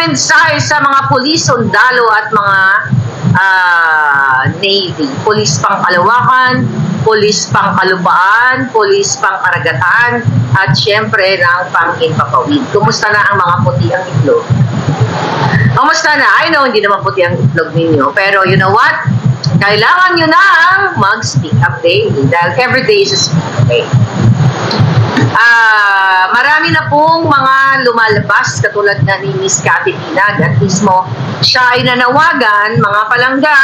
mensahe sa mga pulis, sundalo at mga Navy. Pulis pang Kalawakan, pulis pang Kalupaan, pulis pang Karagatan, at syempre ng pang-Himpapawid. Kumusta na ang mga puti ang itlog? Kumusta na? I know, hindi naman puti ang itlog ninyo. Pero you know what? Kailangan nyo na mag-speak up daily. Dahil every day is a speak up day. Marami na pong mga lumalabas katulad na ni Miss Cathy Binag at mismo siya ay nanawagan mga palangga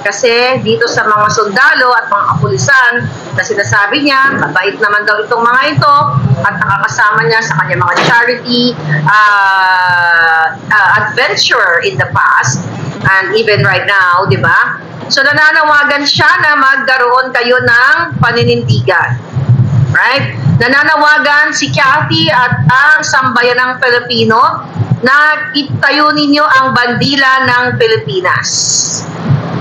kasi dito sa mga sundalo at mga kapulisan na sinasabi niya mabait naman daw itong mga ito at nakakasama niya sa kanyang mga charity adventure in the past and even right now, di ba? So nananawagan siya na magkaroon kayo ng paninindigan. Right? Nananawagan si Cathy at ang sambayanang Pilipino na itayo ninyo ang bandila ng Pilipinas.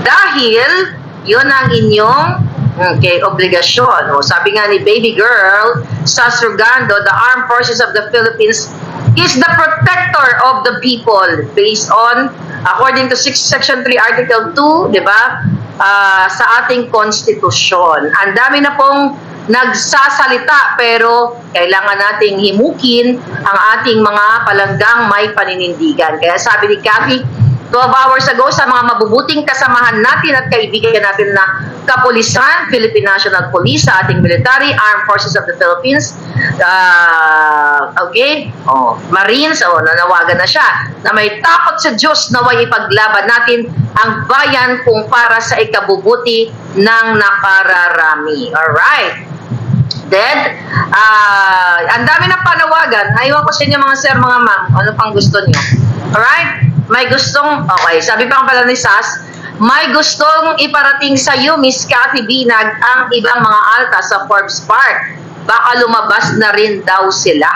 Dahil yun ang inyong obligasyon. O, sabi nga ni Baby Girl Sas Rugando, the Armed Forces of the Philippines is the protector of the people based on, according to Section 3, Article 2, di ba? Sa ating konstitusyon. Ang dami na pong nagsasalita pero kailangan nating himukin ang ating mga palanggang may paninindigan. Kaya sabi ni Cathy 12 hours ago sa mga mabubuting kasamahan natin at kaibigan natin na kapulisan, Philippine National Police, sa ating military, Armed Forces of the Philippines, Marines, nanawagan na siya, na may takot sa Diyos na way ipaglaban natin ang bayan kung para sa ikabubuti ng nakararami. Alright. Then, ang dami ng panawagan. Ayaw ko sa inyo mga sir, mga ma'am. Ano pang gusto niyo? Alright? May gustong, sabi pa pala ni Sas, may gustong iparating sa iyo, Miss Cathy Binag, ang ibang mga alta sa Forbes Park. Baka lumabas na rin daw sila.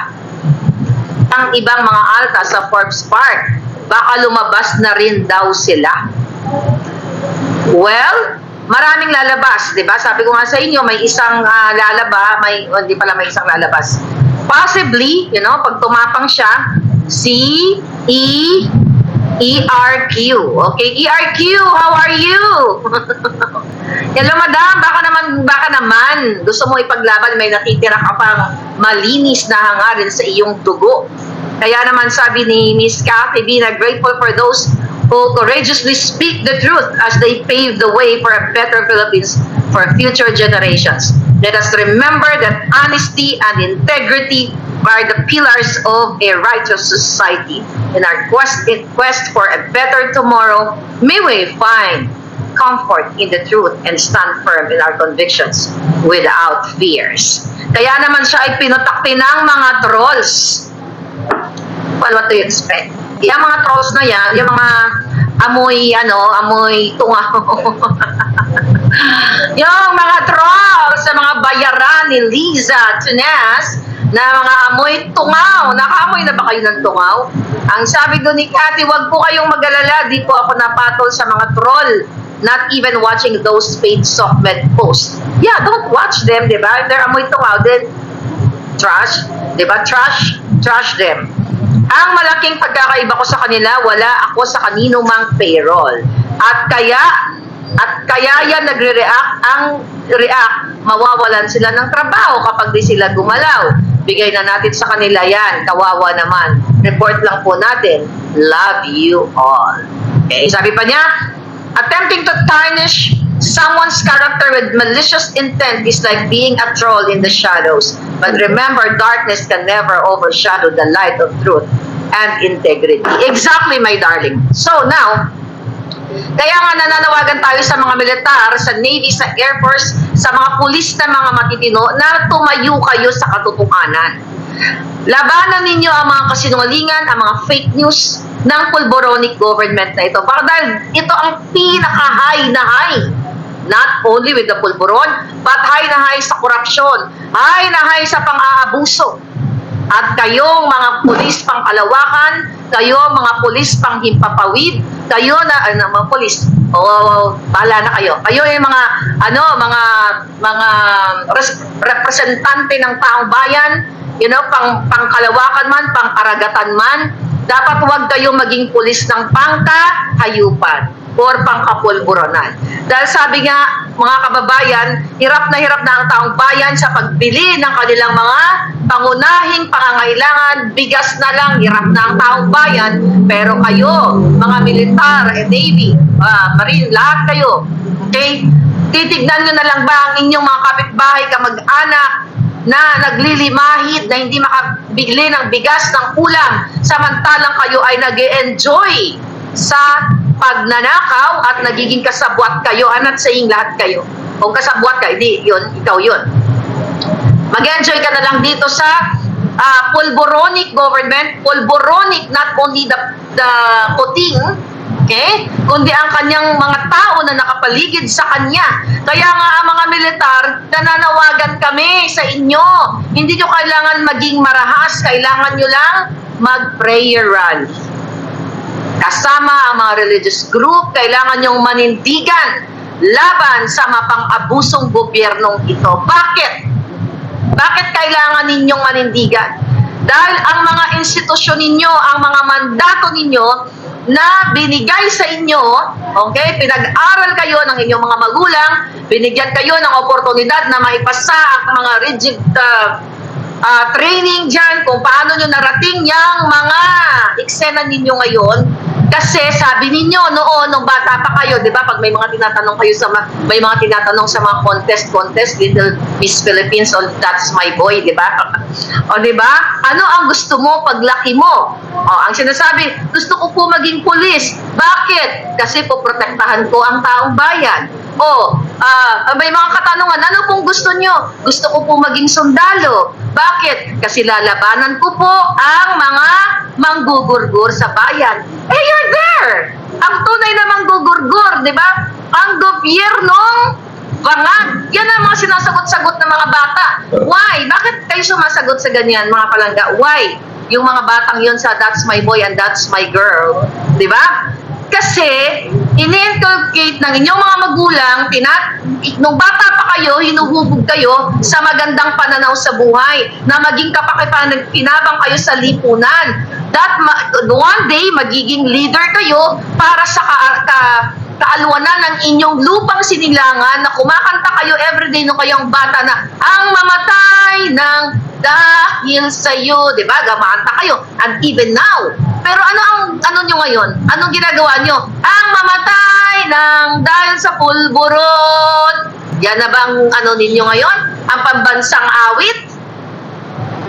Ang ibang mga alta sa Forbes Park. Baka lumabas na rin daw sila. Well, maraming lalabas, di ba? Sabi ko nga sa inyo, may isang hindi pala may isang lalabas. Possibly, pag tumapang siya, si ERQ. Okay, ERQ, how are you? Hello, madam, baka naman gusto mo ipaglaban, may natitira ka pang malinis na hangarin sa iyong dugo. Kaya naman sabi ni Miss Cathy Binag, grateful for those who courageously speak the truth as they pave the way for a better Philippines for future generations. Let us remember that honesty and integrity are the pillars of a righteous society. In our quest for a better tomorrow, may we find comfort in the truth and stand firm in our convictions without fears. Kaya naman siya ay pinutakti ng mga trolls. Well, what do you expect? Yung mga trolls na yan, yung mga amoy tunga. Yung mga trolls sa mga bayaran ni Liza Tunas na mga amoy tungaw. Nakaamoy na ba kayo ng tungaw? Ang sabi doon ni Cathy, wag po kayong mag-alala, di po ako napatol sa mga troll. Not even watching those paid softmed posts. Yeah, don't watch them, di ba? If they're amoy tungaw, then trash, di ba? Trash them. Ang malaking pagkakaiba ko sa kanila, wala ako sa kanino mang payroll. At kaya yan react, mawawalan sila ng trabaho kapag di sila gumalaw. Bigay na natin sa kanila yan, kawawa naman. Report lang po natin, love you all. Okay, sabi pa niya, attempting to tarnish someone's character with malicious intent is like being a troll in the shadows. But remember, darkness can never overshadow the light of truth and integrity. Exactly, my darling. So now, kaya nga nananawagan tayo sa mga militar, sa Navy, sa Air Force, sa mga pulis na mga matitino na tumayo kayo sa katotohanan. Labanan ninyo ang mga kasinungalingan, ang mga fake news ng pulboronic government na ito. Para dahil ito ang pinaka-high na high. Not only with the pulboron, but high na high sa korupsyon, high na high sa pang-aabuso. At kayong mga pulis pang Kalawakan, kayo mga pulis pang Himpapawid, kayo na mga pulis, bahala na kayo. Kayo yung mga representante ng taong bayan, pang Kalawakan man, pang Karagatan man, dapat huwag kayo maging pulis ng pangkahayupan or pangkapulburonan. Dahil sabi nga, mga kababayan, hirap na ang taong bayan sa pagbili ng kanilang mga pangunahing pangangailangan. Bigas na lang, hirap na ang taong bayan. Pero kayo, mga militar, Navy, Marine, lahat kayo, okay? Titignan nyo na lang ba ang inyong mga kapitbahay, kamag-anak, na naglilimahid, na hindi makabili ng bigas, ng ulam, samantalang kayo ay nag-e-enjoy sa pagnanakaw at nagiging kasabwat kayo. I'm not saying lahat kayo. Kung kasabwat ka, hindi, yun, ikaw yun. Mag-enjoy ka na lang dito sa pulboronic government. Pulboronic, not only the puting, okay, kundi ang kanyang mga tao na nakapaligid sa kanya. Kaya nga ang mga militar, nananawagan kami sa inyo. Hindi nyo kailangan maging marahas, kailangan nyo lang mag-prayer rally. Kasama ang mga religious group, kailangan nyong manindigan laban sa mapang-abusong gobyernong ito. Bakit? Bakit kailangan ninyong manindigan? Dahil ang mga institusyon ninyo, ang mga mandato ninyo na binigay sa inyo, okay, pinag-aral kayo ng inyong mga magulang, binigyan kayo ng oportunidad na maipasa ang mga rigid training dyan, kung paano nyo narating yung mga eksena ninyo ngayon. Kasi sabi ninyo noon, nung bata pa kayo, di ba, pag may mga tinatanong kayo sa may mga tinatanong sa mga contest, Little Miss Philippines, oh, that's my boy, di ba? O di ba? Ano ang gusto mo paglaki mo? O, ang sinasabi, gusto ko po maging pulis. Bakit? Kasi po protektahan ko ang taong bayan. O, may mga katanungan, ano pong gusto nyo? Gusto ko po maging sundalo. Bakit? Kasi lalabanan ko po ang mga manggugurgur sa bayan. Eh, you're there! Ang tunay na manggugurgur, di ba? Ang gobyernong bangag. Yan ang mga sinasagot-sagot ng mga bata. Why? Bakit kayo sumasagot sa ganyan, mga palangga? Why? Yung mga batang yun sa that's my boy and that's my girl. Di ba? Kasi, ini-inculcate ng inyong mga magulang, nung bata pa kayo, hinuhubog kayo sa magandang pananaw sa buhay, na maging kapakipanagpinabang kayo sa lipunan. That one day, magiging leader kayo para sa kaalwanan ng inyong lupang sinilangan, na kumakanta kayo everyday nung kayong bata na, ang mamatay ng dahil sa'yo, di ba? Gamakanta kayo. And even now. Pero ano nyo ngayon? Anong ginagawa nyo? Ang mamatay ng dahil sa pulburon. Yan na bang ninyo ngayon? Ang pambansang awit?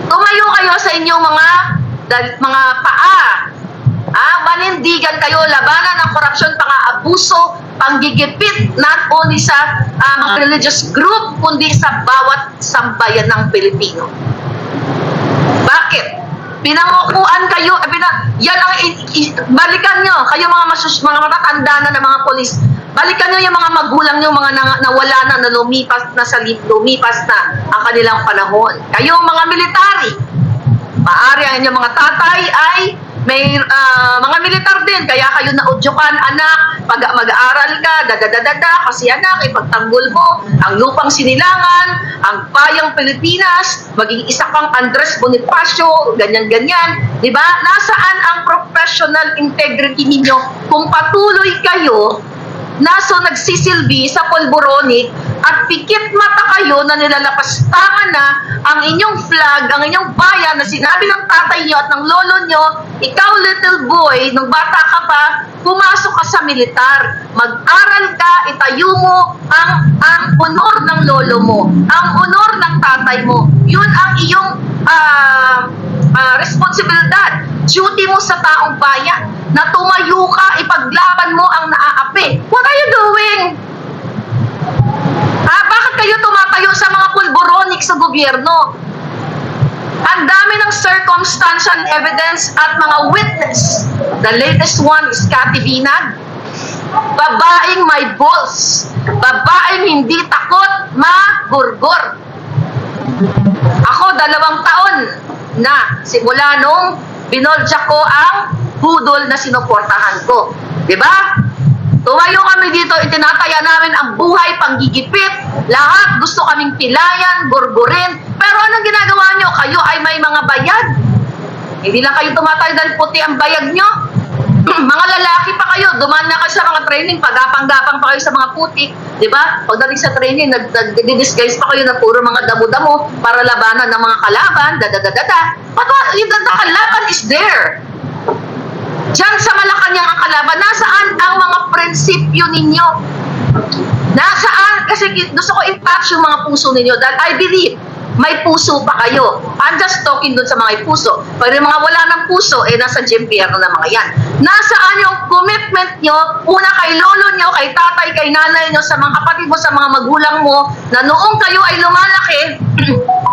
Tumayo kayo sa inyong mga paa. Manindigan kayo, labanan ng korupsyon, pang-aabuso, panggigipit, not only sa religious group, kundi sa bawat sambayan ng Pilipino. Bakit? Pinangukuan kayo, yan ang balikan nyo, kayo mga matatanda na ng mga polis, balikan nyo yung mga magulang nyo, mga nawala na lumipas na ang kanilang panahon. Kayong mga military, maaari ang inyong mga tatay ay may mga militar din, kaya kayo naudyukan, anak, pag mag-aaral ka, kasi anak, ipagtanggol mo ang lupang sinilangan, ang bayang Pilipinas, maging isa kang Andres Bonifacio, ganyan-ganyan, di ba? Nasaan ang professional integrity ninyo kung patuloy kayo nagsisilbi sa pulboronic at pikit mata kayo na nilalapastangan na ang inyong flag, ang inyong bayan na sinabi ng tatay nyo at ng lolo nyo, ikaw little boy, nung bata ka pa, pumasok ka sa militar, mag-aral ka, itayo mo ang honor ng lolo mo, ang honor ng tatay mo. Yun ang iyong responsibilidad, duty mo sa taong bayan, na tumayo ka, ipaglaban mo ang naaapi. What are you doing? Bakit kayo tumatayo sa mga pulboronic sa gobyerno? Ang dami ng circumstantial evidence at mga witness. The latest one is Cathy Binag. Babaeng may balls. Babaeng hindi takot magurgur. Ako, 2 taon na simula nung binolja ko ang budol na sinuportahan ko. Diba? Tumayo kami dito, itinataya namin ang buhay, panggigipit, lahat gusto kaming pilayan, gurgurin. Pero anong ginagawa nyo? Kayo ay may mga bayad. Hindi lang kayo tumatayo dahil puti ang bayag nyo. Mga lalaki pa kayo, dumaan na kayo sa mga training, pagapang-gapang pa kayo sa mga putik, di ba? Pagdating sa training, nag-disguise pa kayo na puro mga damo-damo para labanan ng mga kalaban, da-da-da-da-da. But the kalaban is there. Diyan sa Malacanang ang kalaban, nasaan ang mga prinsipyo ninyo? Nasaan? Kasi gusto ko i-touch yung mga puso ninyo dahil I believe may puso pa kayo. I'm just talking dun sa mga puso. Pero yung mga wala ng puso, nasa Jempierno na mga yan. Nasaan yung commitment nyo, una kay lolo nyo, kay tatay, kay nanay nyo, sa mga kapatid mo, sa mga magulang mo, na noong kayo ay lumalaki,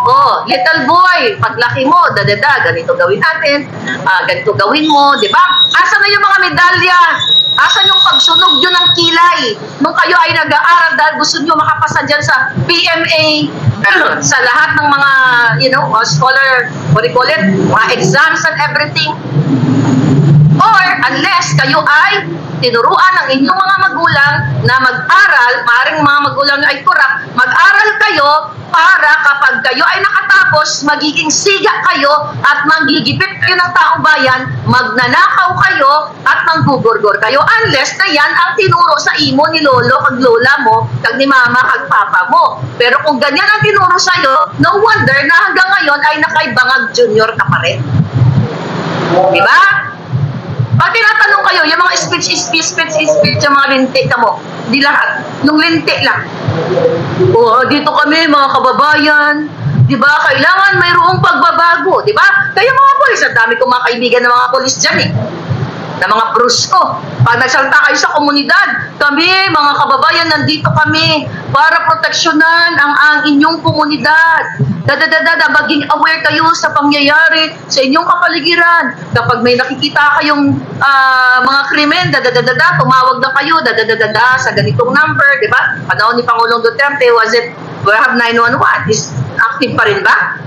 oh, little boy, paglaki mo, ganito gawin natin, ganito gawin mo, di ba? Asan na yung mga medalya? Asan yung pagsunog nyo ng kilay? Nung kayo ay nag-aaral dahil gusto nyo makapasa dyan sa PMA, sa lahat ng mga, scholar, what do you call it, mga exams and everything. Or, unless kayo ay tinuruan ng inyong mga magulang na mag-aral, maaaring mga magulang ay corrupt, mag-aral kayo para kapag kayo ay nakatapos, magiging siga kayo at manggigipit kayo ng taong bayan, magnanakaw kayo at manggugurgor kayo. Unless na yan ang tinuro sa imo ni lolo, kag lola mo, kag ni mama, kag papa mo. Pero kung ganyan ang tinuro sa'yo, no wonder na hanggang ngayon ay nakaibangag junior ka pa rin. Diba? Pag tinatanong kayo, yung mga speech, yung mga lintik ka mo, di lahat, nung lintik lang. O, dito kami, mga kababayan, di ba, kailangan mayroong pagbabago, di ba? Kaya mga polis, ang dami kong mga kaibigan ng mga polis dyan na mga brusko. Pag nagsalta kayo sa komunidad, kami, mga kababayan, nandito kami para proteksyonan ang inyong komunidad. Maging aware kayo sa pangyayari sa inyong kapaligiran. Kapag may nakikita kayong mga krimen, tumawag na kayo, sa ganitong number, di ba? Panahon ni Pangulong Duterte, was it, we have 911, is active pa rin ba?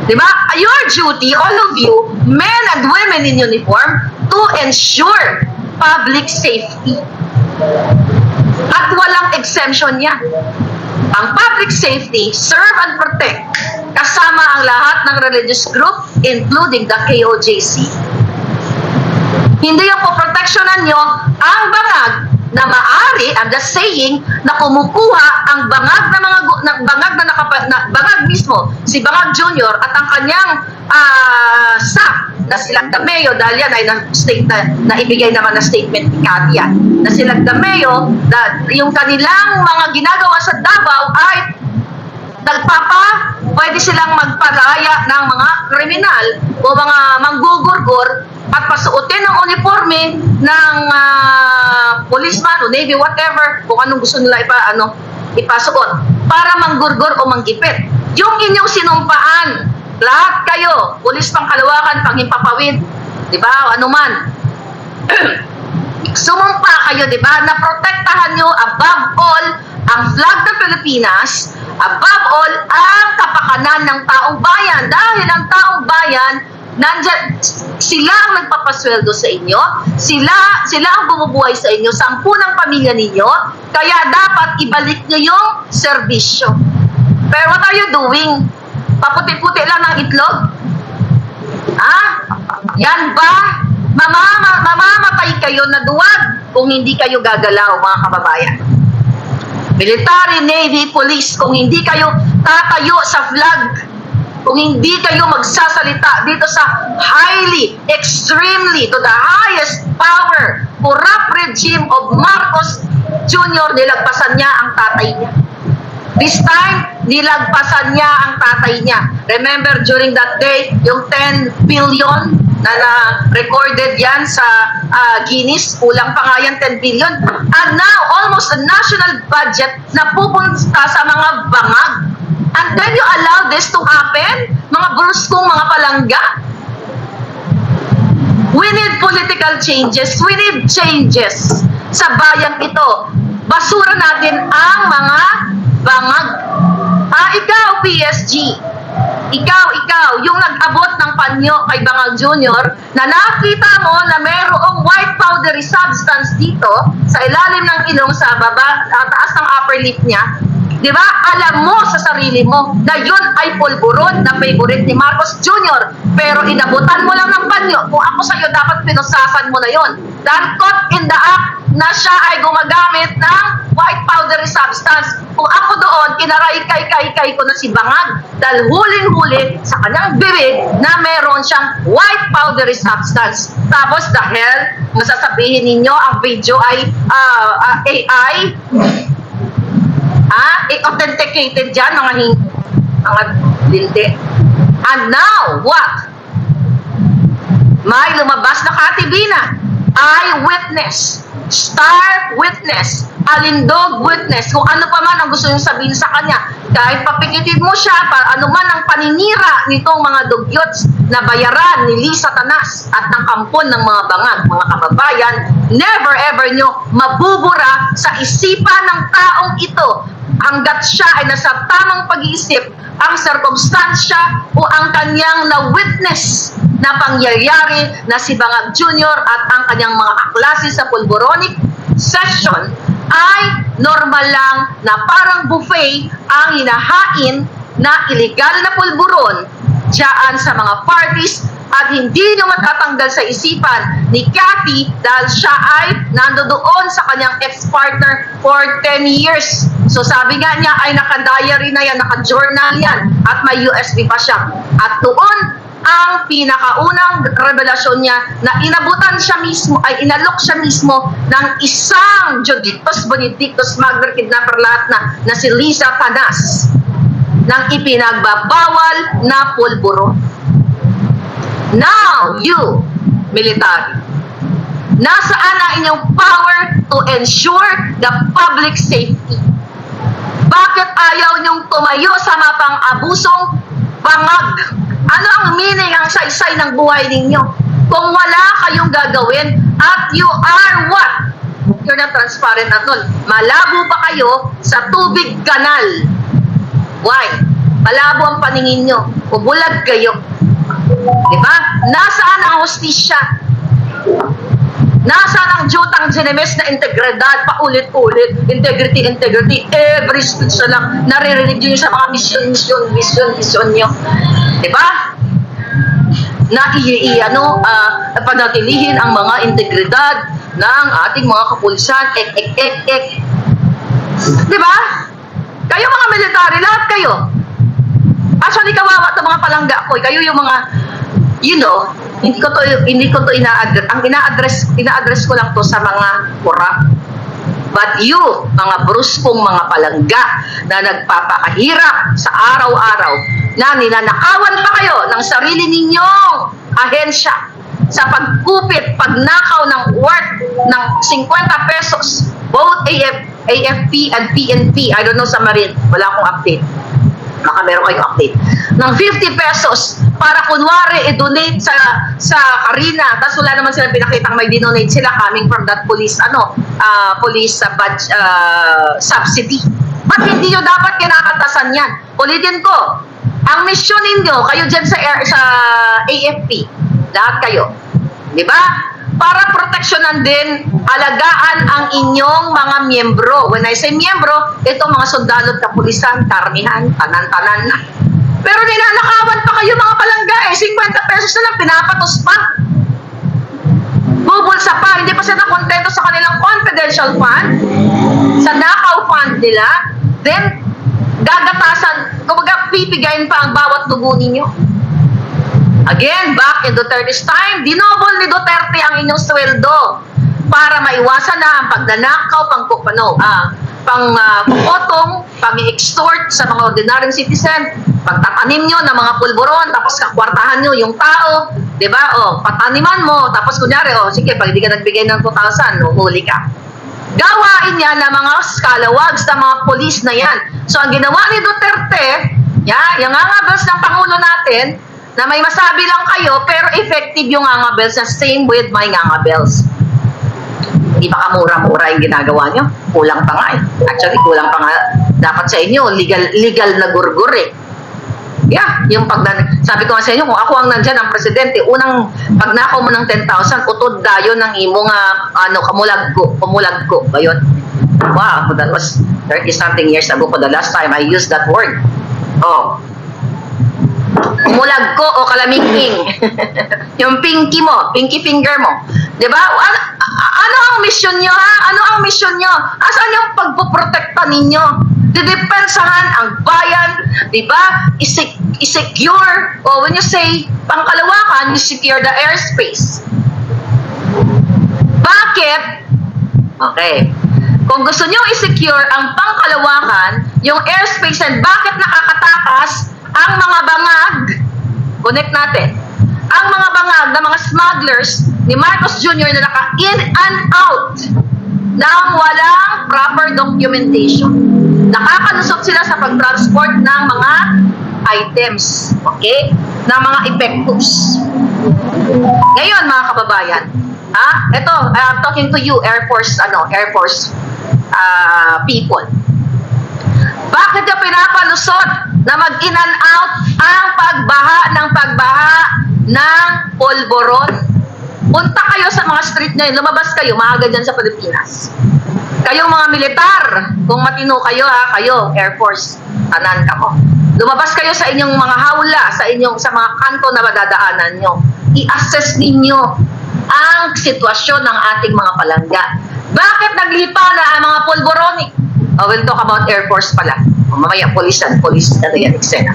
Diba? Your duty, all of you, men and women in uniform, to ensure public safety. At walang exemption yan. Ang public safety, serve and protect, kasama ang lahat ng religious group, including the KOJC. Hindi yung poproteksyonan nyo ang bangag na maari, I'm just saying, na kumukuha ang bangag na mga bangag mismo, si Bangag Junior at ang kanyang staff na silang Dameo, dahil yan ay na ibigay naman na statement ni Katia, na silang Dameo, na yung kanilang mga ginagawa sa Davao ay pwede silang magpalaya ng mga kriminal o mga manggugurgur at pasuotin ng uniforme ng policeman o navy, whatever, kung anong gusto nila ipasuot para manggurgur o manggipit. Yung inyong sinumpaan, lahat kayo, pulis pang Kalawakan, panghimpapawid, di ba, ano man, sumumpa kayo, di ba, na protektahan nyo above all ang flag ng Pilipinas, above all ang kapakanan ng taong bayan, dahil ang taong bayan nandyan, sila ang nagpapasweldo sa inyo, sila ang bumubuhay sa inyo, 10 ng pamilya ninyo, kaya dapat ibalik nyo yung serbisyo. Pero what are you doing? Paputi-puti lang ng itlog? Yan ba? Mamamatay kayo na duwag kung hindi kayo gagalaw, mga kababayan. Military, Navy, Police, kung hindi kayo tatayo sa flag, kung hindi kayo magsasalita dito sa highly, extremely, to the highest power, corrupt regime of Marcos Jr., nilagpasan niya ang tatay niya. This time, nilagpasan niya ang tatay niya. Remember, during that day, yung 10 billion na recorded yan sa Guinness, kulang pa nga yan 10 billion. And now, almost a national budget na pupunta sa mga bangag. And then you allow this to happen? Mga bruskong mga palangga? We need political changes. We need changes sa bayan ito. Basura natin ang mga bangag. Ikaw, PSG. Ikaw, yung nag-abot ng panyo kay Bangag Junior, na nakita mo na mayroong white powdery substance dito, sa ilalim ng ilong, sa baba, taas ng upper lip niya, Di ba? Alam mo sa sarili mo na yun ay pulburon na favorite ni Marcos Jr. Pero inabutan mo lang ng panyo. Kung ako sa'yo, dapat pinusasan mo na yun. Dahil caught in the act na siya ay gumagamit ng white powdery substance. Kung ako doon, kinaray-kay ko na si Bangag. Dahil huling-huli sa kanyang bibig na meron siyang white powdery substance. Tapos dahil masasabihin ninyo ang video ay AI, authenticated dyan, mga linti. And now, what? May lumabas na katibina. Eyewitness, star witness, alindog witness, kung ano pa man ang gusto nyo sabihin sa kanya. Kahit papikitin mo siya, ano man ang paninira nitong mga dugyots na bayaran ni Lisa Tanas at ng kampon ng mga bangag, mga kababayan, never ever nyo mabubura sa isipan ng taong ito hanggat siya ay nasa tamang pag-iisip ang sirkumstansya o ang kanyang na-witness na pangyayari na si Bangag Jr. at ang kanyang mga kaklase sa pulboronic session ay normal lang na parang buffet ang hinahain na illegal na pulburon dyan sa mga parties at hindi nyo matatanggal sa isipan ni Cathy dahil siya ay nandoon sa kanyang ex-partner for 10 years. So sabi nga niya ay naka-diary na yan, naka-journal yan at may USB pa siya. At doon ang pinakaunang revelasyon niya na inabutan siya mismo, ay inalok siya mismo ng isang Joditos Benedictus Magner kidnapper lahat na si Lisa Tanas ng ipinagbabawal na pulburon. Now, you, military, nasaan ang inyong power to ensure the public safety? Bakit ayaw niyong tumayo sa mapang abusong bangag? Ano ang meaning, ang saysay ng buhay ninyo? Kung wala kayong gagawin at you are what? You're not transparent at all. Malabo pa kayo sa tubig kanal. Why? Malabo ang paningin nyo. Ubulag kayo. Diba? Nasaan ang hustisya? Nasaan ang jutang ginemes na integridad? Paulit-ulit. Integrity. Every speech na lang. Naririnig nyo sa mga mission nyo. Diba? Na panatilihin ang mga integridad ng ating mga kapulisan. Diba? Kayo mga military, lahat kayo. Actually, kawawa ito mga palangga ko. Kayo yung mga, hindi ko to ina-address. Ang ina-address ko lang to sa mga corrupt. But you, mga bruskong mga palangga na nagpapakahirap sa araw-araw, na ninanakawan pa kayo ng sarili ninyong ahensya sa pagkupit, pagnakaw ng worth ng 50 pesos, both AFP and PNP. I don't know sa Marine, wala akong update. Baka meron kayong update. Ng 50 pesos para kunwari i-donate sa Karina. Tapos wala naman sila pinakitang may dinonate sila coming from that police police subsidy. Ba't hindi nyo dapat kinakatasan yan? Ulitin ko, ang misyon ninyo, kayo dyan sa AFP, lahat kayo, di ba? Para proteksyonan din, alagaan ang inyong mga miyembro. When I say miyembro, ito mga sundalo at kapulisan, karamihan, tanan-tanan na. Pero ninanakawan pa kayo mga palangga 50 pesos na lang, pinapatos pa. Bubulsa pa, hindi pa sila kontento sa kanilang confidential fund, sa nakaw fund nila, then gagatasan, kumbaga pipigayin pa ang bawat dugo ninyo. Again, back in Duterte's time, dinobol ni Duterte ang inyong sweldo para maiwasan na ang pagnanakaw, pangpupotong, pang-extort sa mga ordinaryong citizen, pagtatanim nyo ng mga pulburon, tapos kakwartahan nyo yung tao, di ba? Pataniman mo, tapos kunyari, sige, pag hindi ka nagbigay ng 2,000, huli ka. Gawain yan ng mga scalawags ng mga polis na yan. So, ang ginawa ni Duterte, yung angabels ng Pangulo natin, na may masabi lang kayo, pero effective yung angabels na same with my angabels. Hindi ba kamura-mura yung ginagawa nyo? Kulang pa nga eh. Actually, kulang pa nga dapat sa inyo. Legal na gurgur eh. Yung sabi ko nga sa inyo, kung ako ang nandyan ang presidente, unang pagnakaw mo ng 10,000, utod dayo ng imong kamulag ko. Ba yun? Wow, that was 30-something years ago po, the last time I used that word. Oh. Umulag ko o kalamingking. Yung pinky mo, pinky finger mo. Diba? Ano ang mission nyo, ha? Ano ang mission nyo? Asan yung pagpoprotekta ninyo? Didepensahan ang bayan, diba? I-secure, o when you say pangkalawakan, you secure the airspace. Bakit? Okay. Kung gusto nyo i-secure ang pangkalawakan, yung airspace, and bakit nakakatakas ang mga bangag, connect natin, ang mga bangag na mga smugglers ni Marcos Jr. na naka-in and out ng walang proper documentation. Nakakalusot sila sa pag-transport ng mga items, okay? Ng mga epektos. Ngayon, mga kababayan, ito, I'm talking to you, Air Force people. Bakit ka pinapalusot na mag-in and out ang pagbaha ng polvoron? Punta kayo sa mga street ngayon, lumabas kayo, maaga dyan sa Pilipinas. Kayong mga militar, kung matino kayo, kayo, Air Force, tanan ka mo. Lumabas kayo sa inyong mga hawla, sa mga kanto na madadaanan nyo. I-assess ninyo ang sitwasyon ng ating mga palangga. Bakit naglipa na ang mga polvoronic? We'll talk about Air Force pala. Mamaya, police na yan, eksena.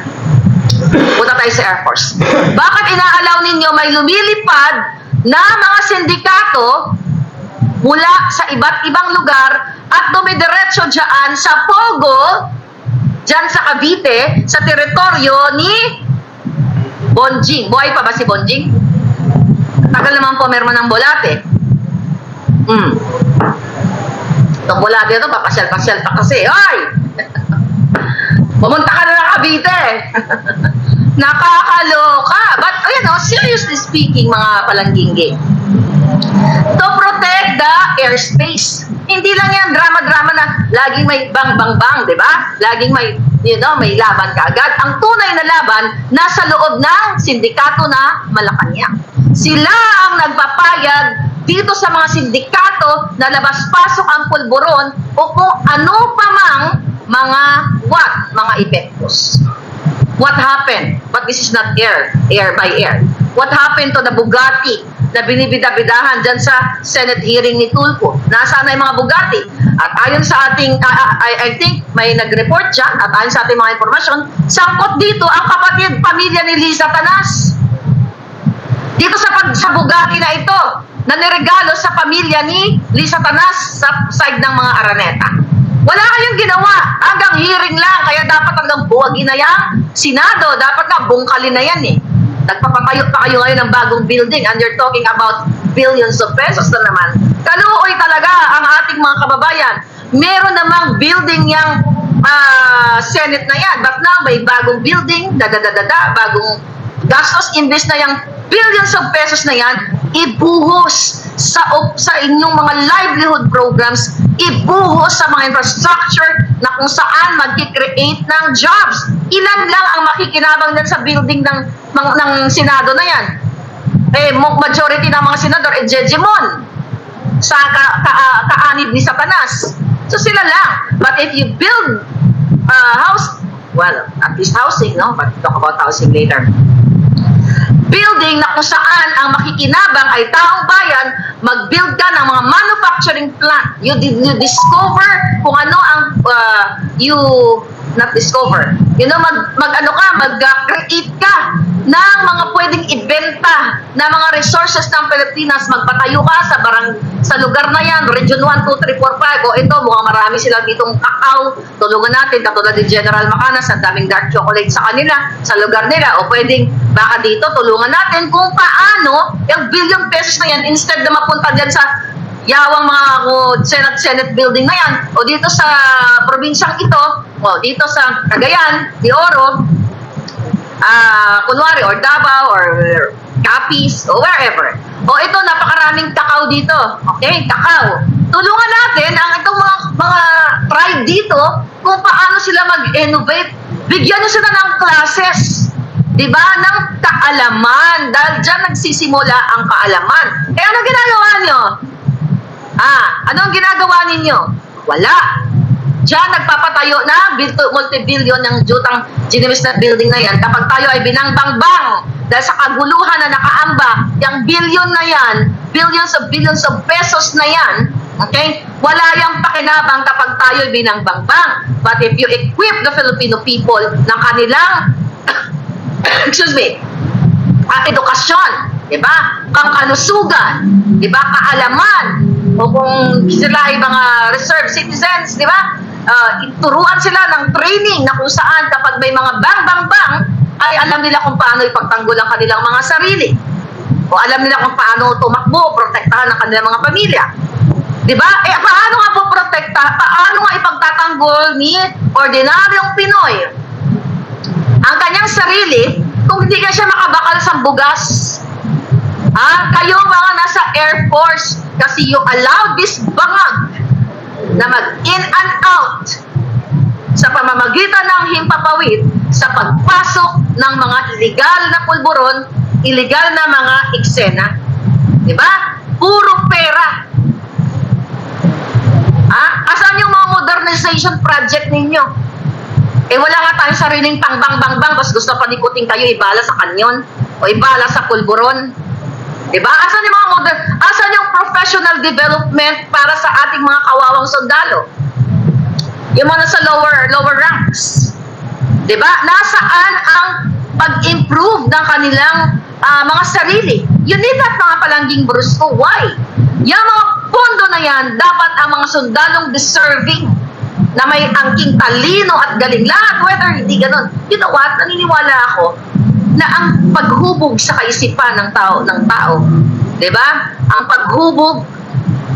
Punta tayo sa Air Force. Bakit inaalaw ninyo may lumilipad na mga sindikato mula sa iba't ibang lugar at dumidiretso dyan sa Pogo, dyan sa Cavite, sa teritoryo ni Bonjing? Buhay pa ba si Bonjing? Tagal naman po meron ng Bolate. Itong Bolate ito, papasyal-pasyal pa kasi. Ay! Pumunta ka na ng Cavite. Nakakaloka. But, seriously speaking, mga palanggingge, to protect the airspace. Hindi lang yan drama-drama na laging may bang-bang-bang, di ba? Laging may, may laban kaagad. Ang tunay na laban, nasa loob ng sindikato na Malacanang. Sila ang nagpapayag dito sa mga sindikato na labas-pasok ang pulburon o kung ano pa mang mga epektos. What happened? But this is not air by air. What happened to the Bugatti na binibida-bidahan dyan sa Senate hearing ni Tulfo? Nasaan na yung mga Bugatti? At ayon sa ating, I think may nag-report dyan, at ayon sa ating mga informasyon, sangkot dito ang kapatid pamilya ni Liza Tanas. Dito sa Bugatti na ito, na niregalo sa pamilya ni Liza Tanas sa side ng mga Araneta. Wala kayong ginawa. Hanggang hearing lang. Kaya dapat hanggang buwagin na yan. Senado, dapat na bungkalin na yan eh. Nagpapatayo pa kayo ngayon ng bagong building and you're talking about billions of pesos na naman. Kaluoy talaga ang ating mga kababayan. Meron namang building yung Senate na yan. But now, may bagong building, bagong gastos, imbes na yung billions of pesos na yan, ibuhos sa inyong mga livelihood programs, ibuhos sa mga infrastructure na kung saan mag-create ng jobs. Ilan lang ang makikinabang din sa building ng Senado na yan? Majority ng mga senador, Jejemon, sa kaanib ni Satanas. So sila lang. But if you build house, well, at least housing, no? But talk about housing later. Building na kung saan ang makikinabang ay taong bayan, mag-build ka ng mga manufacturing plant. You discover kung ano ang mag-create ka ng mga pwedeng ibenta na mga resources ng Pilipinas. Magpatayo ka sa lugar na yan, Region 1, 2, 3, 4, 5. O ito, mukhang marami silang ditong kakao. Tulungan natin, katulad ni General Macanas, ang daming dark chocolate sa kanila, sa lugar nila. O pwedeng, baka dito, tulungan natin kung paano yung billion pesos na yan, instead na mapunta dyan sa yawang mga Senate building na yan, o dito sa probinsyang ito, o dito sa Cagayan, de Oro, kunwari, or Davao, or Capiz, o wherever. O ito, napakaraming kakao dito. Okay, kakao. Tulungan natin ang itong mga tribe dito kung paano sila mag-innovate. Bigyan nyo sila ng classes, diba, ng kaalaman. Dahil dyan nagsisimula ang kaalaman. Eh, anong ginagawa nyo? Anong ginagawa ninyo? Wala. Diyan nagpapatayo na multi-billion ng jutang ginimis na building na yan. Kapag tayo ay binangbangbang dahil sa kaguluhan na nakaamba, yung billion na yan, billions of pesos na yan, okay? Wala yung pakinabang kapag tayo ay binangbangbang. But if you equip the Filipino people ng kanilang excuse me, edukasyon, diba? Pangkalusugan, diba? Kaalaman, o kung sila ay mga reserve citizens, diba? Ituruan sila ng training na kung saan kapag may mga bang, ay alam nila kung paano ipagtanggol ang kanilang mga sarili. O alam nila kung paano tumakbo, protektahan ang kanilang mga pamilya. Diba? Paano nga po protekta? Paano nga ipagtatanggol ni ordinaryong Pinoy ang kanyang sarili kung hindi ka siya makabakal sa bugas? Kayo mga nasa Air Force, kasi you allowed this bangag na mag-in and out sa pamamagitan ng himpapawid sa pagpasok ng mga illegal na pulburon, illegal na mga eksena. Diba? Puro pera. Asan yung mga modernization project ninyo? Wala nga tayong sariling pangbang-bang-bang, tapos gusto panikutin kayo, ibala sa kanyon, o ibala sa pulburon. Diba? Asan yung professional development para sa ating mga kawawang sundalo? Yung mga sa lower ranks. Diba? Nasaan ang pag-improve ng kanilang mga sarili? You need that, mga palangging brusko. Why? Yung mga pondo na yan, dapat ang mga sundalong deserving na may angking talino at galing lahat, whether hindi ganun. You know what? Naniniwala ako na ang paghubog sa kaisipan ng tao, diba? Ang paghubog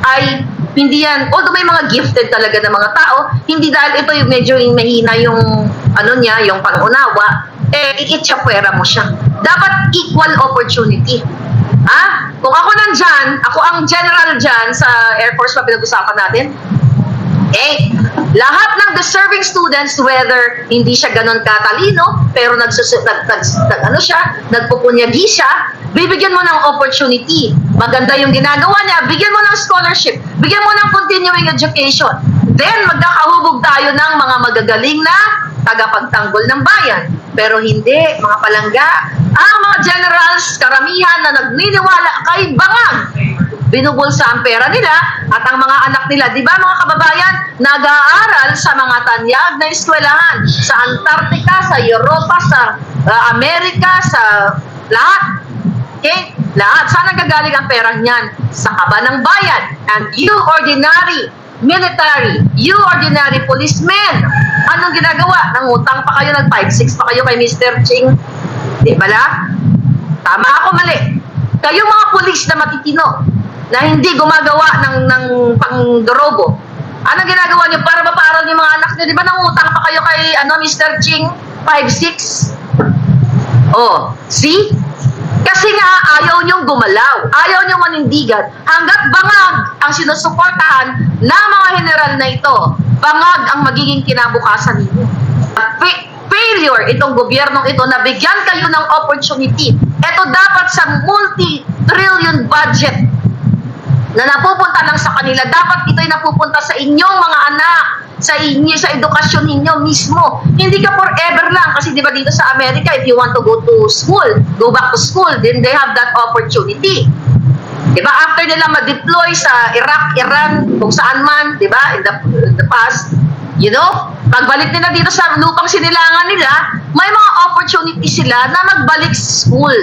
ay hindi yan, although may mga gifted talaga ng mga tao, hindi dahil ito yung medyo mahina yung yung pangunawa, iitsapwera mo siya. Dapat equal opportunity. Kung ako nandyan, ako ang general dyan sa Air Force pa pinag-usapan natin, lahat ng deserving students, whether hindi siya ganun katalino, pero nagpupunyagi siya, bibigyan mo ng opportunity. Maganda yung ginagawa niya, bigyan mo ng scholarship, bigyan mo ng continuing education. Then, magkakahubog tayo ng mga magagaling na tagapagtanggol ng bayan. Pero hindi, mga palangga, ang mga generals, karamihan na nagniniwala kay bangag, binubulsa ang pera nila at ang mga anak nila, di ba mga kababayan, nag-aaral sa mga tanyag na eskwelahan sa Antarctica, sa Europa, sa Amerika, sa lahat. Okay? Lahat. Saan nagagaling ang perang yan? Sa kaba ng bayan. And you ordinary military, you ordinary policemen, anong ginagawa? Nangutang pa kayo, nag 5-6 pa kayo kay Mr. Ching. Di ba? Tama ako, mali. Kayo mga pulis na matitino, na hindi gumagawa ng pangdorobo. Anong ginagawa niyo para mapaaral yung mga anak niyo? Di ba nangutang pa kayo kay Mr. Ching? 5-6? See? Kasi nga ayaw niyong gumalaw, ayaw niyong manindigan. Hanggat bangag ang sinusuportahan ng mga general na ito, bangag ang magiging kinabukasan ninyo. Failure itong gobyernong ito na bigyan kayo ng opportunity. Ito dapat sa multi-trillion budget na napupunta lang sa kanila, dapat ito'y napupunta sa inyong mga anak, sa edukasyon ninyo mismo. Hindi ka forever lang, kasi di ba dito sa Amerika, if you want to go to school, go back to school, then they have that opportunity. Di ba? After nila ma-deploy sa Iraq, Iran, kung saan man, di ba, in the past, pagbalik nila dito sa lupang sinilangan nila, may mga opportunity sila na magbalik sa school.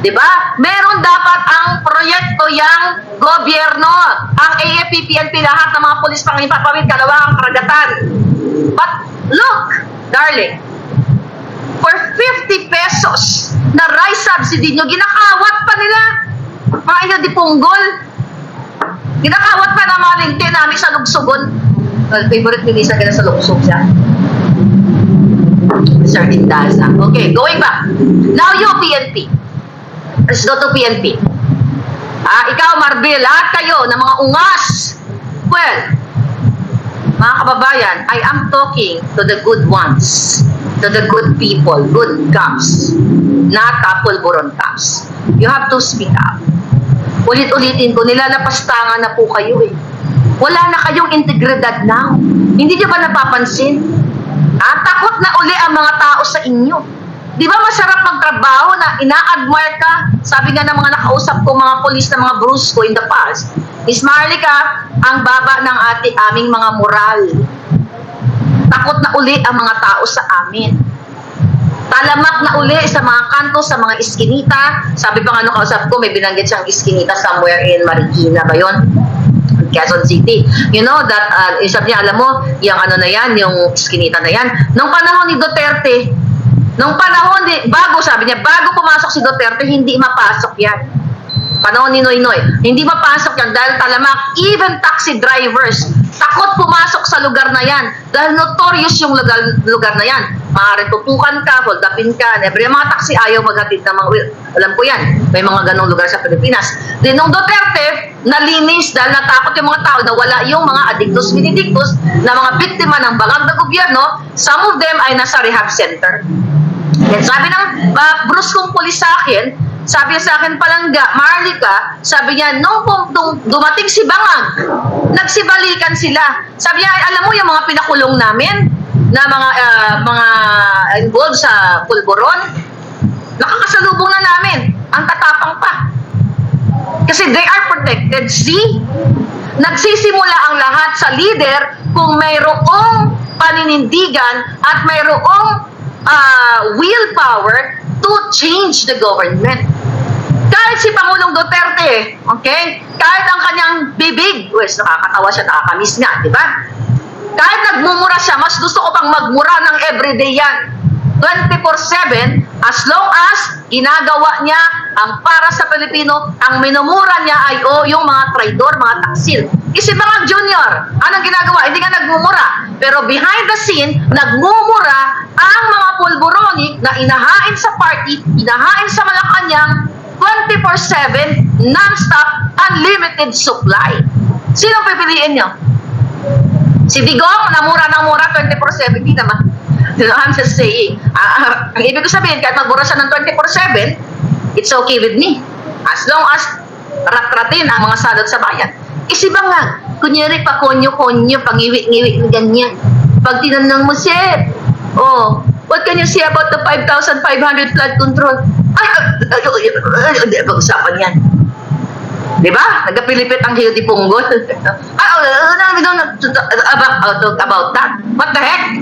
Diba? Meron dapat ang proyekto yang gobyerno, ang AFP, PNP, lahat ng mga pulis pang ipapawid, kalawang karagatan. But look, darling, for 50 pesos na rice subsidy nyo, ginakawat pa nila. Mga inyo di punggol. Ginakawat pa na mga linte namin sa lugsugon. Well, favorite ni Lisa ka na sa lugsog siya. Sir Indaza. Okay, going back. Now you, PNP. Let's go to PNP. Ikaw, Marbil, lahat kayo ng mga ungas. Well, mga kababayan, I am talking to the good ones, to the good people, good cops, not kapulburon cops. You have to speak up. Ulit-ulitin ko, nilalapastangan na po kayo eh. Wala na kayong integridad now. Hindi niyo ba napapansin? Takot na uli ang mga tao sa inyo. Di ba masarap magtrabaho na ina-admire ka? Sabi nga ng mga nakausap ko, mga polis na mga brusko in the past, Miss Marlica, ang baba ng aming mga moral. Takot na uli ang mga tao sa amin. Talamak na uli sa mga kanto, sa mga iskinita. Sabi pa nga nung kausap ko, may binanggit siyang iskinita somewhere in Marikina ba yun? Quezon City. You know that, sabi niya, alam mo, yung ano na yan, yung iskinita na yan. Nung panahon ni Duterte, sabi niya, bago pumasok si Duterte, hindi mapasok yan. Panahon ni Noynoy, hindi mapasok yan dahil talamak, even taxi drivers, takot pumasok sa lugar na yan dahil notorious yung lugar na yan. Maaaring tutukan ka, hold upin ka, never. Mga taxi ayaw maghatid ng mga wheel. Alam ko yan, may mga ganong lugar sa Pilipinas. Then nung Duterte, nalinis dahil natakot yung mga tao na wala yung mga addictus benedictus na mga biktima ng bangag na gobyerno, some of them ay nasa rehab center. Then sabi ng bruskong pulis sa akin, sabi niya sa akin, Palangga, Marlica, sabi niya, nung dumating si Bangag, nagsibalikan sila. Sabi niya, alam mo yung mga pinakulong namin na mga involved sa pulburon, nakakasalubong na namin. Ang tatapang pa. Kasi they are protected. See? Nagsisimula ang lahat sa leader kung mayroong paninindigan at mayroong willpower to change the government. Kahit si Pangulong Duterte, okay? Kahit ang kanyang bibig, nakakatawa siya, nakakamiss nga, di ba? Kahit nagmumura siya, mas gusto ko pang magmura ng everyday yan. 24/7, as long as ginagawa niya ang para sa Pilipino, ang minumura niya ay yung mga traidor, mga taksil. Kasi mga junior, anong ginagawa? Hindi nga nagmumura. Pero behind the scene, nagmumura ang mga pulburonic na inahain sa party, inahain sa Malacanang, 24/7, non-stop, unlimited supply. Sino pipiliin nyo? Si Digong, namura ng mura 24/7, di naman. You know, I'm just saying. Ang ibig ko sabihin, kahit magbura siya ng 24/7, it's okay with me. As long as rat-ratin ang mga salot sa bayan. Kasi ba nga, kunyari pa konyo-konyo, pangiwi-ngiwi ng ganyan. Pag tinanong mo, Sir, what can you say about the 5,500 flood control? Hindi, pag-usapan yan. Diba? Nagpilipit ang Hiyo di Punggol. About that. What the heck?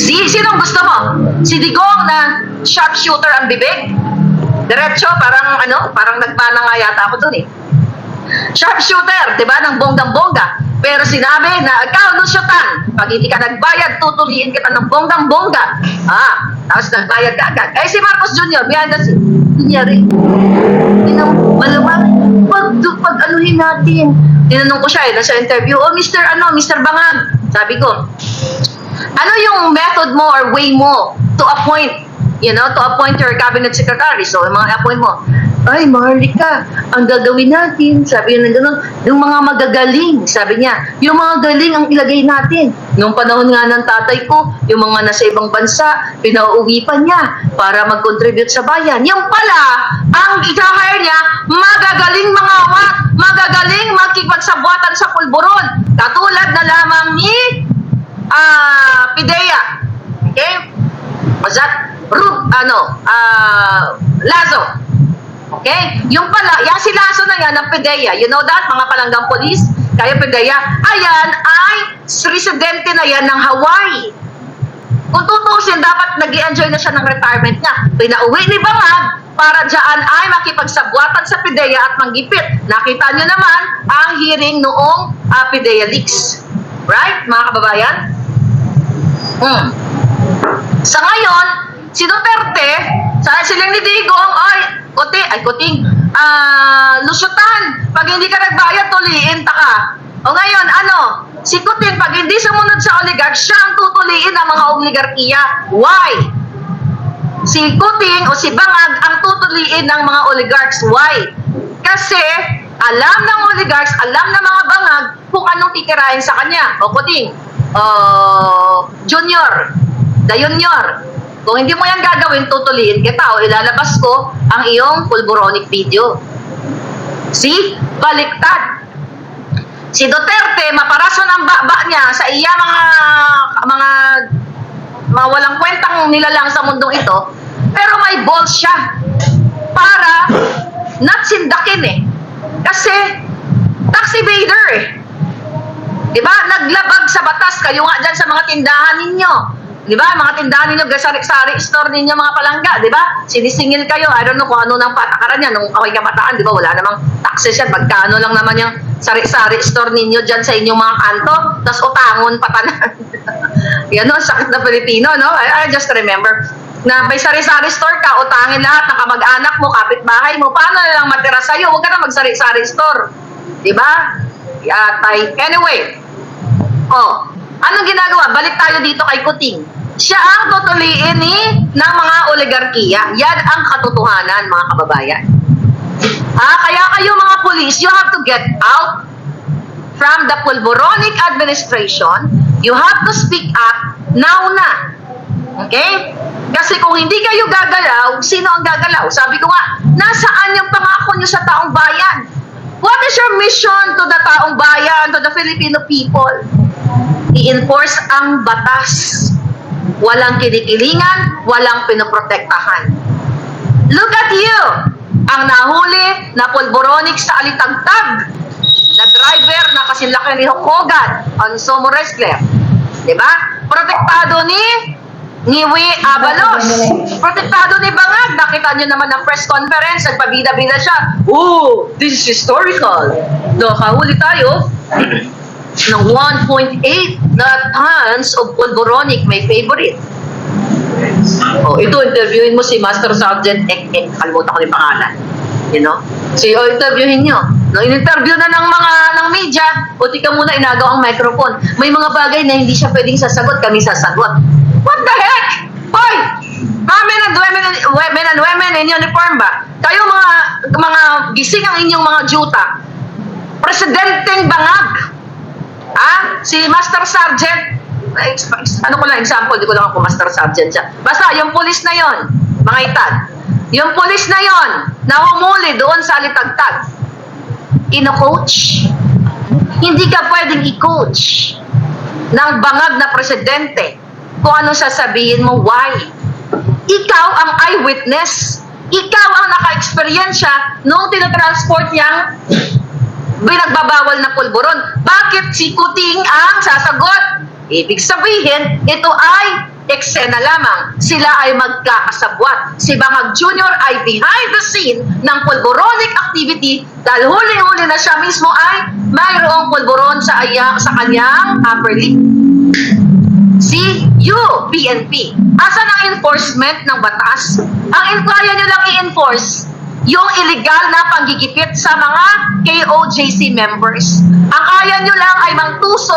Sinong gusto mo? Si Digong na sharpshooter ang bibig? Diretso, parang nagmana nga yata ako dun eh. Sharpshooter, di ba, ng bonggang-bongga. Pero sinabi na, ikaw, lusyutan, pag hindi ka nagbayad, tutuliin kita ng bonggang-bongga. Tapos nagbayad ka agad. Si Marcos Jr., behind the scene, kunyari, malamang, pag anuhin natin. Tinanong ko siya nasa interview, Mr. Bangag, sabi ko, ano yung method mo or way mo to appoint your cabinet secretary? So, yung mga appoint mo, ay, Marlica, ang gagawin natin, sabi niya gano'n, yung mga magagaling, sabi niya, yung mga galing ang ilagay natin. Nung panahon nga ng tatay ko, yung mga nasa ibang bansa, pinauwi pa niya para mag-contribute sa bayan. Yung pala, ang i-hire niya, magagaling mga awat, magagaling makikipagsabuatan sa pulburon. Katulad na lamang ni Pidea. Okay? Was that Lazo. Okay? Yung pala, yan si Lazo na yan ng Pidea. You know that, mga palanggang polis? Kaya Pidea, ayan ay residente na yan ng Hawaii. Kung tutusin, dapat nag-i-enjoy na siya ng retirement niya. Pinauwi ni Bangag para dyan ay makipagsabwatan sa Pidea at manggipit. Nakita nyo naman ang hearing noong Pidea Leaks. Right, mga kababayan? Sa ngayon, si Duterte, silang ni Digong, kuting, lusyutan, pag hindi ka nagbayad, tuliin ka. O ngayon, si Kuting, pag hindi sumunod sa oligarch, siya ang tutuliin ng mga oligarkiya. Why? Si Kuting o si Bangag ang tutuliin ng mga oligarchs. Why? Kasi, alam ng oligarchs, alam ng mga Bangag kung anong titirahin sa kanya. O Kuting, Junior, kung hindi mo yan gagawin, tutuliin kita o ilalabas ko ang iyong pulburonic video. See? Baliktad. Si Duterte, maparaso ng baba niya sa iya mga walang kwentang nilalang sa mundong ito, pero may balls siya para not sindakin eh. Kasi tax evader eh. Diba? Naglabag sa batas. Kayo nga dyan sa mga tindahan ninyo. Diba? Mga tindahan ninyo, sari-sari store ninyo mga palangga. Diba? Sinisingil kayo. I don't know kung ano nang patakaran yan. Nung ako'y kabataan, diba? Wala namang taxes yan. Magkano lang naman yung sari-sari store ninyo dyan sa inyong mga kanto. Tapos utangon patanan. Yan no, sakit na Pilipino, no? I just remember na may sari-sari store ka, utangin lahat ng kamag-anak mo, kapitbahay mo, paano na lang matira sa'yo? Huwag ka na mag-sari-sari store. Diba? Anyway, anong ginagawa? Balik tayo dito kay Kuting. Siya ang tutuliin ng mga oligarkiya. Yan ang katotohanan, mga kababayan. Kaya kayo mga pulis, you have to get out from the pulboronic administration. You have to speak up now na. Okay? Kasi kung hindi kayo gagalaw, sino ang gagalaw? Sabi ko nga, nasaan yung pangako nyo sa taong bayan? What is your mission to the taong bayan, to the Filipino people? I-enforce ang batas. Walang kinikilingan, walang pinoprotektahan. Look at you! Ang nahuli na pulboronic sa alitagtag na driver na kasinlaki ni Hogan on Somo Rescler. Diba? Protektado ni Ngiwi Abalos. Protektado ni Bangag. Nakita nyo naman ng press conference. Nagpabida-bida siya. Oh, this is historical. Nakahuli tayo ng 1.8 na tons of pulboronic. My favorite. Ito, interviewin mo si Master Sergeant Ek. Kalimutan ko yung pangalan. You know? So, interviewin nyo. No, in-interview na ng media, buti ka muna inagaw ang microphone. May mga bagay na hindi siya pwedeng sasagot, kami sasagot. What the heck? Hoy! Men and women in uniform ba? Kayo mga gising ang inyong mga juta. Presidenteng Bangag. Si Master Sergeant, ano ko lang example, di ko lang ako Master Sergeant siya. Basta, yung pulis na yon, mga itad. Yung pulis na yon, na humuli doon sa alitagtag. Ino-coach. Hindi ka pwedeng i-coach ng bangag na presidente kung ano sasabihin mo, why? Ikaw ang eyewitness. Ikaw ang naka-experiensya nung tinatransport niyang binagbabawal na pulburon. Bakit si Kuting ang sasagot? Ibig sabihin, ito ay eksena lamang. Sila ay magkakasabwat. Si Bangag Jr. ay behind the scene ng pulboronic activity dahil huli-huli na siya mismo ay mayroong pulboron sa kanyang upper lip. Si PNP. Asan ang enforcement ng batas? Ang kaya nyo lang i-enforce yung illegal na panggigipit sa mga KOJC members. Ang kaya nyo lang ay mangtutok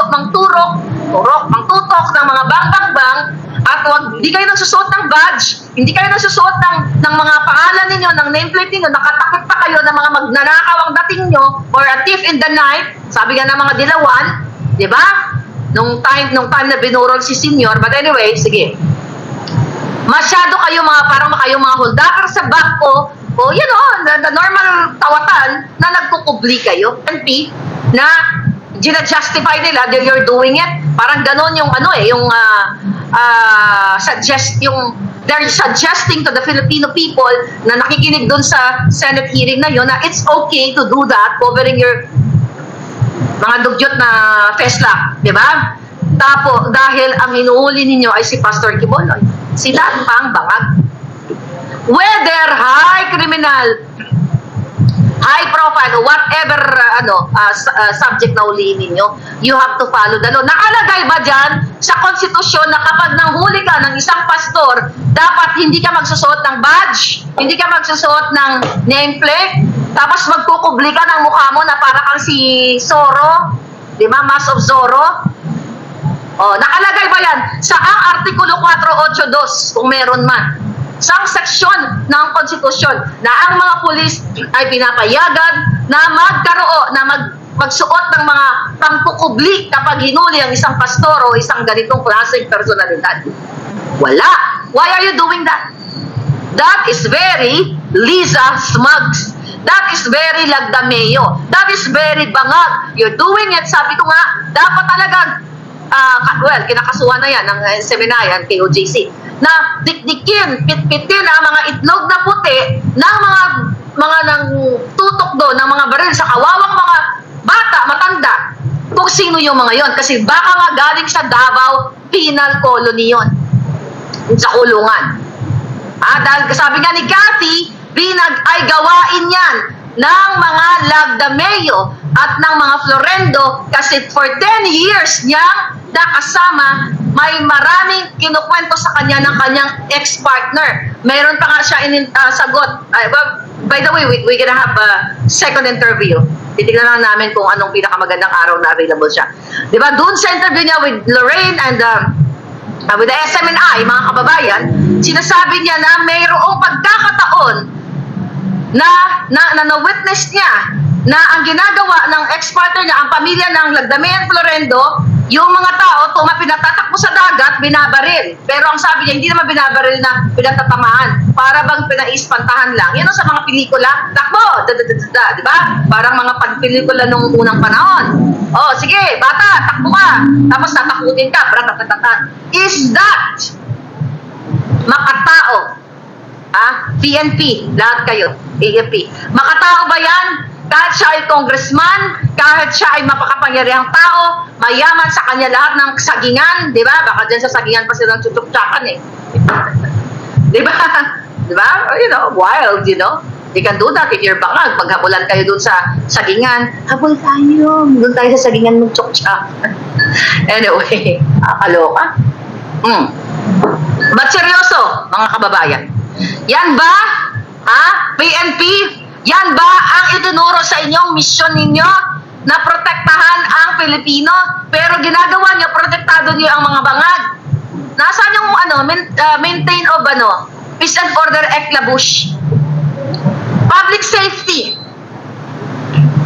ng mga bang-bang-bang at hindi kayo nagsusuot ng badge, hindi kayo nagsusuot ng mga pangalan ninyo, ng nameplate ninyo, nakatakot pa kayo ng mga magnanakaw ang dating nyo or a thief in the night, sabi nga ng mga dilawan, di ba? Nung time na binurol si Senior, but anyway, sige. Masyado kayo parang mga holdakar sa bangko, the normal tawatan na nagkukubli kayo, NP, na gina-justify nila that you're doing it. Parang ganon yung they're suggesting to the Filipino people na nakikinig dun sa Senate hearing na yun na it's okay to do that, covering your mga dugyot na Tesla, di ba? Tapos, dahil ang hinuhuli ninyo ay si Pastor Quiboloy, sila pang bangag. Whether high criminal, high profile, whatever subject na ulihin ninyo, you have to follow the law. Nakalagay ba dyan sa konstitusyon na kapag nanghuli ka ng isang pastor, dapat hindi ka magsusuot ng badge, hindi ka magsusuot ng nameplate, tapos magkukubli ka ng mukha mo na para kang si Zorro, di ba? Mask of Zorro. Nakalagay ba yan sa ang Artikulo 482 kung meron man? Sa seksyon ng konstitusyon na ang mga pulis ay pinapayagan na magsuot ng mga pangkukubli kapag hinuli ang isang pastor o isang ganitong klaseng personalidad. Wala. Why are you doing that? That is very Liza Smugs. That is very lagdameo. That is very bangag. You're doing it, sabi ko nga, dapat talagang, kinakasuhan na yan ng seminaryan, KOJC, na dikdikin, pitpitin ang mga itlog na puti ng mga nang tutok doon, ng mga baril sa kawawang mga bata, matanda, kung sino yung mga yon. Kasi baka nga galing sa Davao Penal Colony yon, sa kulungan. Dahil sabi nga ni Cathy, binag ay gawain yan ng mga Lagdameo at ng mga Florendo kasi for 10 years niyang nakasama, may maraming kinukwento sa kanya ng kanyang ex-partner. Mayroon pa nga siya sagot. By the way, we're gonna have a second interview. Titignan lang namin kung anong pinakamagandang araw na available siya. Diba? Doon sa interview niya with Lorraine and with the SMNI, mga kababayan, sinasabi niya na mayroong pagkakataon na witness niya na ang ginagawa ng ex-partner niya, ang pamilya ng Lagdameo Florendo, yung mga tao, pinatatakbo sa dagat, binabaril. Pero ang sabi niya, hindi naman binabaril na pinatatamaan. Para bang pinaispantahan lang. Yan ang sa mga pelikula, takbo, di ba? Parang mga pagpelikula nung unang panahon. Oh, sige, bata, takbo ka. Tapos tatakutin ka, bratatatatan. Is that makatao? PNP, lahat kayo, AFP. Makatao ba yan? Kahit siya ay congressman, kahit siya ay mapakapangyarihang tao, mayaman sa kanya lahat ng sagingan, di ba? Baka dyan sa sagingan pa silang tutuktsakan eh. Di ba? Di ba? You know, wild, you know? You can do that if you're bangag. Paghabulan kayo dun sa sagingan, habol tayo. Dun tayo sa sagingan ng tsokcha. Anyway, kaloka. But seryoso, mga kababayan, yan ba, PNP, yan ba ang itinuro sa inyong misyon ninyo na protektahan ang Pilipino? Pero ginagawa nyo, protektado nyo ang mga bangag. Nasaan yung maintain of peace and order eklabush? Public safety.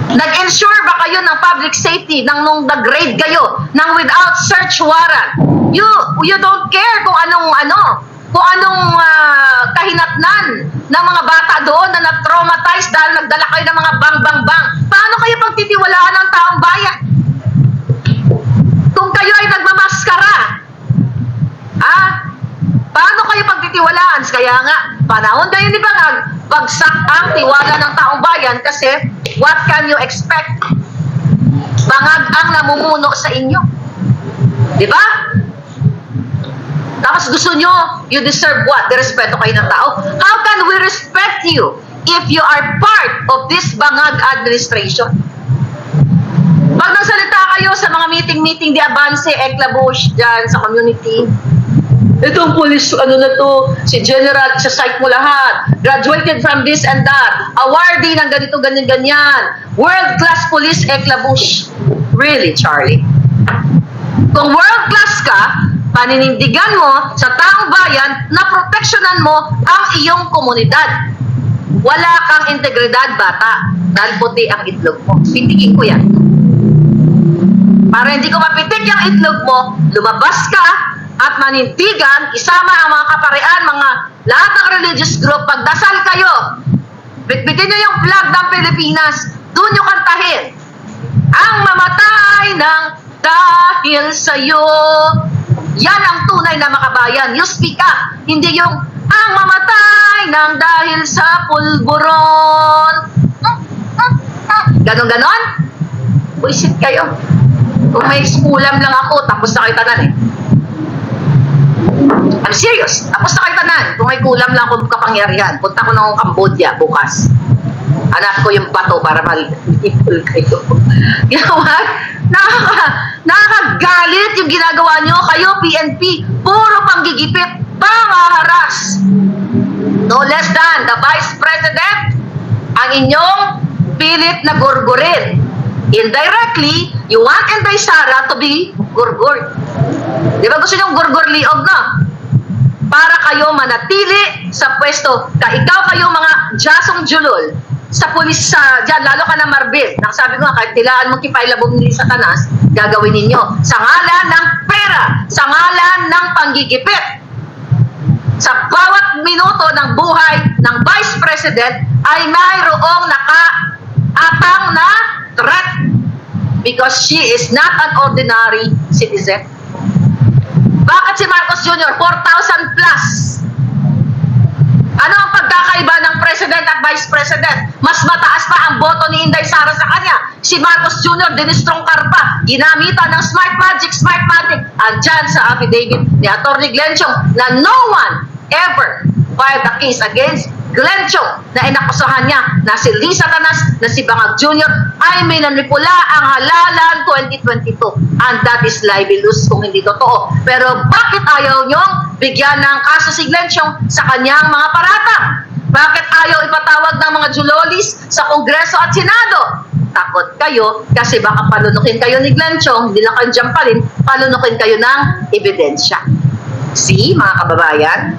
Nag-ensure ba kayo ng public safety nung nag-raid kayo ng without search warrant? You don't care kung anong kahinatnan ng mga bata doon na na-traumatize dahil nagdala kayo ng mga bang-bang-bang. Paano kayo pagtitiwalaan ng taong bayan? Kung kayo ay nagmamaskara, paano kayo pagtitiwalaan? Kaya nga, panahon kayo ni Bangag, bagsak ang tiwala ng taong bayan kasi what can you expect? Bangag ang namumuno sa inyo. Diba? Tapos gusto nyo, you deserve what? Respeto kayo ng tao. How can we respect you if you are part of this Bangag administration? Pag nagsalita kayo sa mga meeting di Avance, Eklabush, dyan sa community, itong police, si General, sa site mo lahat, graduated from this and that, awardee ng ganito, ganyan, world-class police, Eklabush. Really, Charlie? Kung world-class ka, paninindigan mo sa taong bayan na proteksyonan mo ang iyong komunidad. Wala kang integridad, bata, dahil puti ang itlog mo. Pitigin ko yan. Para hindi ko mapitik yung itlog mo, lumabas ka at manindigan, isama ang mga kaparian, lahat ng religious group, pagdasal kayo. Bitbitin nyo yung flag ng Pilipinas, doon nyo kantahin. Ang mamatay ng dahil sa'yo. Yan ang tunay na makabayan. You speak up. Hindi yung ang mamatay ng dahil sa pulburon. Ganon-ganon? Buisit kayo. Kung may ulam lang ako, tapos na kayo tanan eh. I'm serious. Tapos na kayo tanan. Kung may kulam lang ako kapangyarihan, punta ko ng Cambodia bukas. Anak ko yung bato para mag-ipul kayo. You know what? Nakakagalit yung ginagawa nyo. Kayo, PNP, puro panggigipit, pangaharas. No less than the Vice President, ang inyong pilit na gurgurin. Indirectly, you want Inday Sara to be gurgur. Di ba gusto nyo gurgur-liog na? Para kayo manatili sa pwesto. Ikaw kayo mga jasong julol sa pulis dyan, lalo ka na Marbil. Nakasabi ko nga, kahit tilaan mo kipailabog ni Satanas, gagawin ninyo. Sa ngalan ng pera, sa ngalan ng panggigipit. Sa bawat minuto ng buhay ng Vice President, ay mayroong nakaatang na threat because she is not an ordinary citizen. Bakit si Marcos Jr. 4,000 plus? Ano ang pagkakaiba ng President at Vice President? Mas mataas pa ang boto ni Inday Sara sa kanya. Si Marcos Jr. dinistrongkar pa. Ginamitan ng smart magic. Andyan sa affidavit ni Atty. Glenn Chong na no one ever filed a case against Glenn Chong na inakusahan niya na si Lisa Tanas, na si Bangag Jr. ay minanipula ang halalan 2022. And that is libelous kung hindi totoo. Pero bakit ayaw niyong bigyan ng kaso si Glenn Chong sa kanyang mga paratang? Bakit ayaw ipatawag ng mga Julolis sa Kongreso at Senado? Takot kayo kasi baka palunukin kayo ni Glenn Chong, hindi lang kayo dyan pa rin, palunukin kayo ng ebidensya. See, mga kababayan?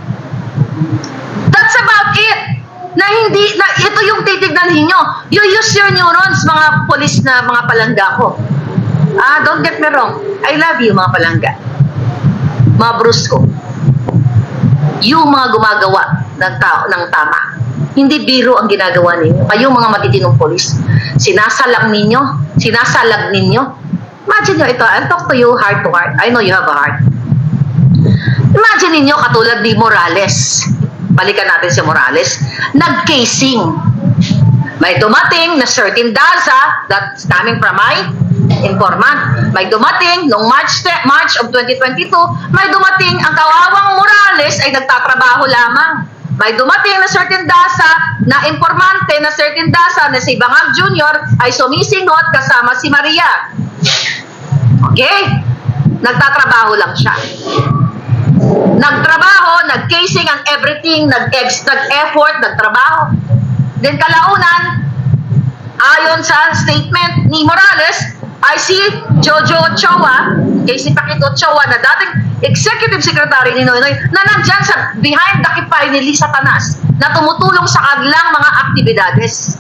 That's about it. Na hindi, na ito yung titignan ninyo. You use your neurons, mga polis na mga palangga ko. Don't get me wrong. I love you, mga palangga. Mga brusko. Yung mga gumagawa ng tama. Hindi biro ang ginagawa ninyo. Kayong mga matitinong polis. Sinasalag ninyo. Imagine nyo ito. I'll talk to you heart to heart. I know you have a heart. Imagine ninyo katulad ni Morales. Balikan natin si Morales. Nag-casing. May dumating na certain DAZA that's coming from my informant. May dumating noong March of 2022, may dumating ang kawawang Morales ay nagtatrabaho lamang. May dumating na certain DAZA na informante na certain DAZA na si Bangag Jr. ay sumisingot kasama si Maria. Okay? Nagtatrabaho lang siya. Nagtrabaho, nag-casing and everything, nag-effort, nagtrabaho. Then kalaunan, ayon sa statement ni Morales, ay si Jojo Ochoa, si Paquito Ochoa na dating Executive Secretary ni Noynoy, na nandyan sa behind the kipay ni Lisa Tanas na tumutulong sa kanilang mga aktibidades.